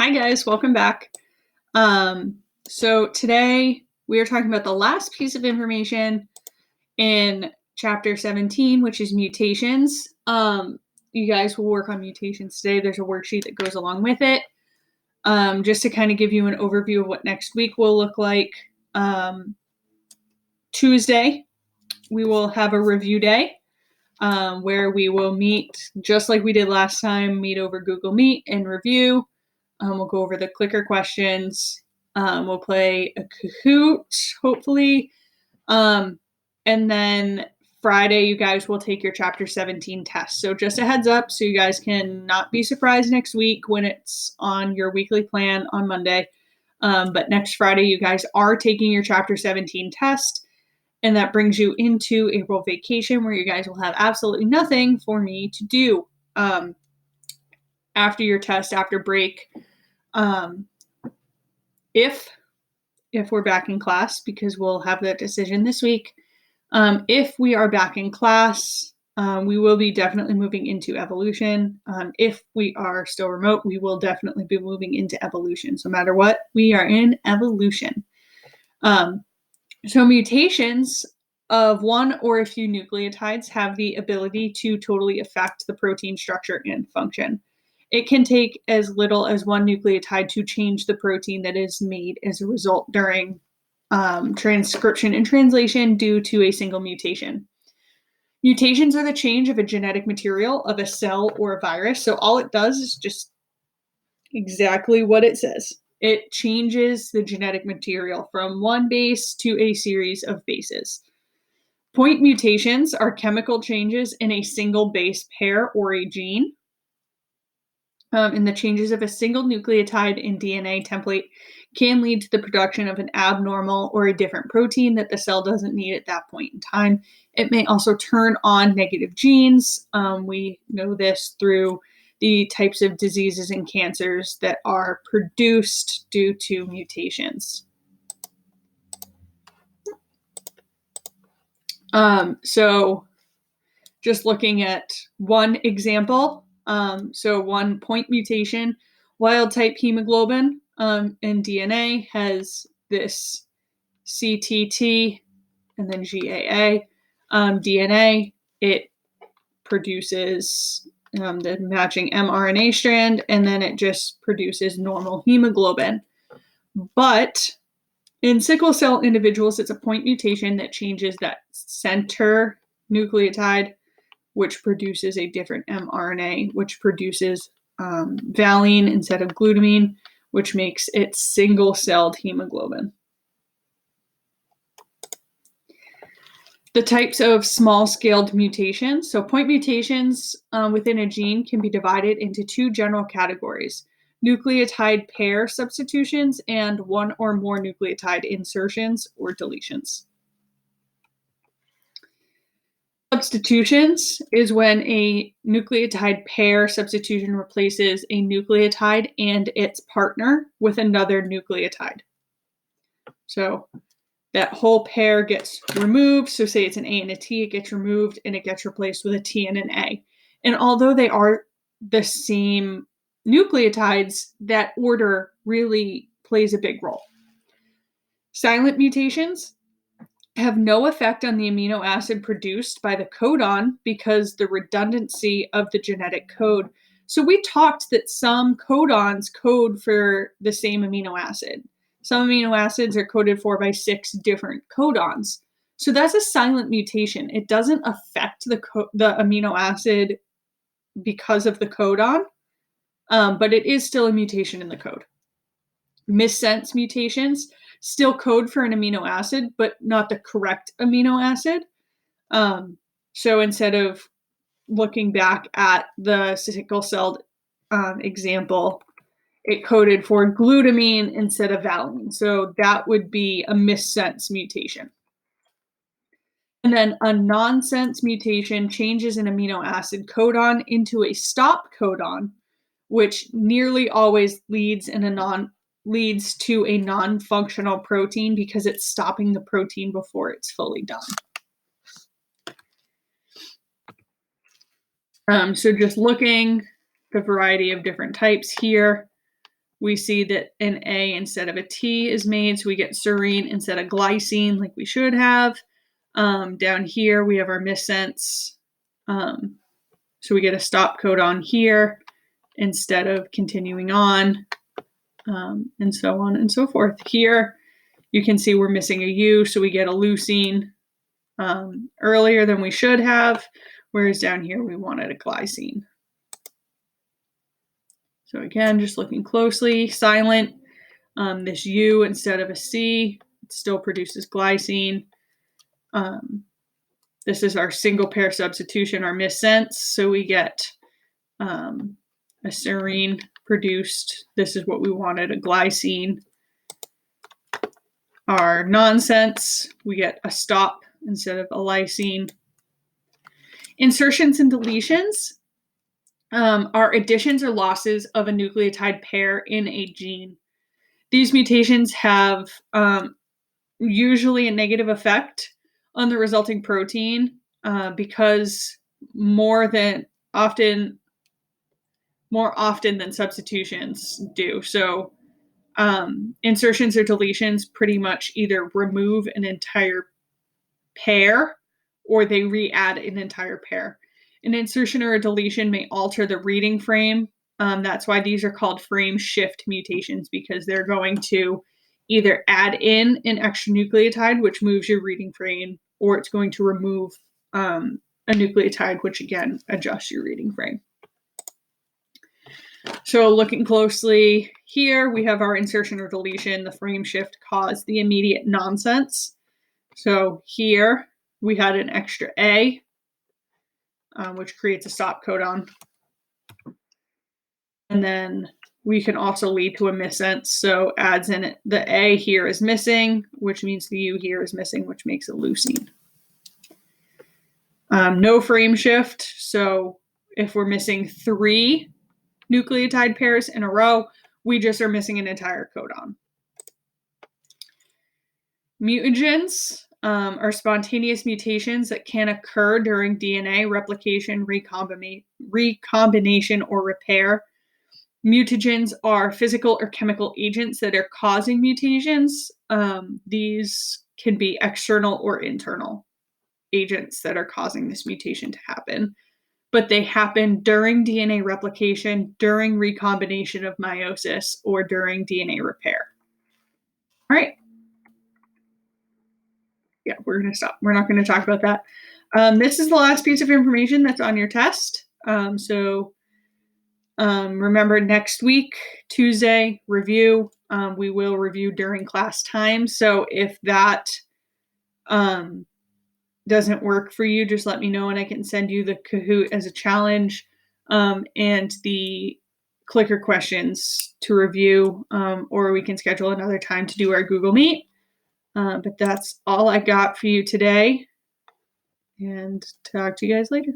Hi guys, welcome back. So today we are talking about the last piece of information in chapter 17, which is mutations. You guys will work on mutations today. There's a worksheet that goes along with it. Just to kind of give you an overview of what next week will look like. Tuesday, we will have a review day where we will meet, just like we did last time, meet over Google Meet and review. We'll go over the clicker questions. We'll play a Kahoot, hopefully. And then Friday, you guys will take your Chapter 17 test. So just a heads up so you guys can not be surprised next week when it's on your weekly plan on Monday. But next Friday, you guys are taking your Chapter 17 test. And that brings you into April vacation where you guys will have absolutely nothing for me to do after your test, after break. If we're back in class, because we'll have that decision this week. If we are back in class, we will be definitely moving into evolution. If we are still remote, we will definitely be moving into evolution. So no matter what, we are in evolution. So mutations of one or a few nucleotides have the ability to totally affect the protein structure and function. It can take as little as one nucleotide to change the protein that is made as a result during transcription and translation due to a single mutation. Mutations are the change of a genetic material of a cell or a virus. So all it does is just exactly what it says. It changes the genetic material from one base to a series of bases. Point mutations are chemical changes in a single base pair or a gene. And the changes of a single nucleotide in DNA template can lead to the production of an abnormal or a different protein that the cell doesn't need at that point in time. It may also turn on negative genes. We know this through the types of diseases and cancers that are produced due to mutations. So just looking at one example, so one point mutation, wild type hemoglobin in DNA has this CTT and then GAA. DNA, it produces the matching mRNA strand, and then it just produces normal hemoglobin. But in sickle cell individuals, it's a point mutation that changes that center nucleotide, which produces a different mRNA, which produces valine instead of glutamine, which makes it single-celled hemoglobin. The types of small-scaled mutations. So point mutations within a gene can be divided into two general categories: nucleotide pair substitutions and one or more nucleotide insertions or deletions. Substitutions is when a nucleotide pair substitution replaces a nucleotide and its partner with another nucleotide. So that whole pair gets removed. So say it's an A and a T, it gets removed and it gets replaced with a T and an A. And although they are the same nucleotides, that order really plays a big role. Silent mutations have no effect on the amino acid produced by the codon because the redundancy of the genetic code. So we talked that some codons code for the same amino acid. Some amino acids are coded for by 6 different codons. So that's a silent mutation. It doesn't affect the amino acid because of the codon, but it is still a mutation in the code. Missense mutations still code for an amino acid, but not the correct amino acid. So instead of looking back at the sickle cell example, it coded for glutamine instead of valine. So that would be a missense mutation. And then a nonsense mutation changes an amino acid codon into a stop codon, which nearly always leads to a non-functional protein because it's stopping the protein before it's fully done. So just looking the variety of different types here. we see that an A instead of a T is made, so we get serine instead of glycine like we should have. Down here, we have our missense. So we get a stop codon here instead of continuing on, and so on and so forth. Here, you can see we're missing a U, so we get a leucine earlier than we should have, whereas down here we wanted a glycine. So again, just looking closely, silent. This U instead of a C, it still produces glycine. This is our single pair substitution, our missense. So we get a serine produced. This is what we wanted, a glycine. Our nonsense, we get a stop instead of a lysine. Insertions and deletions are additions or losses of a nucleotide pair in a gene. These mutations have usually a negative effect on the resulting protein because more often than substitutions do. So insertions or deletions pretty much either remove an entire pair or they re-add an entire pair. An insertion or a deletion may alter the reading frame. That's why these are called frame shift mutations, because they're going to either add in an extra nucleotide, which moves your reading frame, or it's going to remove a nucleotide, which again adjusts your reading frame. So looking closely here, we have our insertion or deletion. The frame shift caused the immediate nonsense. So here we had an extra A, which creates a stop codon. And then we can also lead to a missense. So adds in the A here is missing, which means the U here is missing, which makes it leucine. No frame shift. So if we're missing 3 nucleotide pairs in a row, we just are missing an entire codon. Mutagens are spontaneous mutations that can occur during DNA replication, recombination, or repair. Mutagens are physical or chemical agents that are causing mutations. These can be external or internal agents that are causing this mutation to happen, but they happen during DNA replication, during recombination of meiosis, or during DNA repair. All right. Yeah, we're going to stop. We're not going to talk about that. This is the last piece of information that's on your test. Remember, next week, Tuesday, review. We will review during class time. So if that doesn't work for you, just let me know and I can send you the Kahoot as a challenge and the clicker questions to review, or we can schedule another time to do our Google Meet. But that's all I got for you today, and talk to you guys later.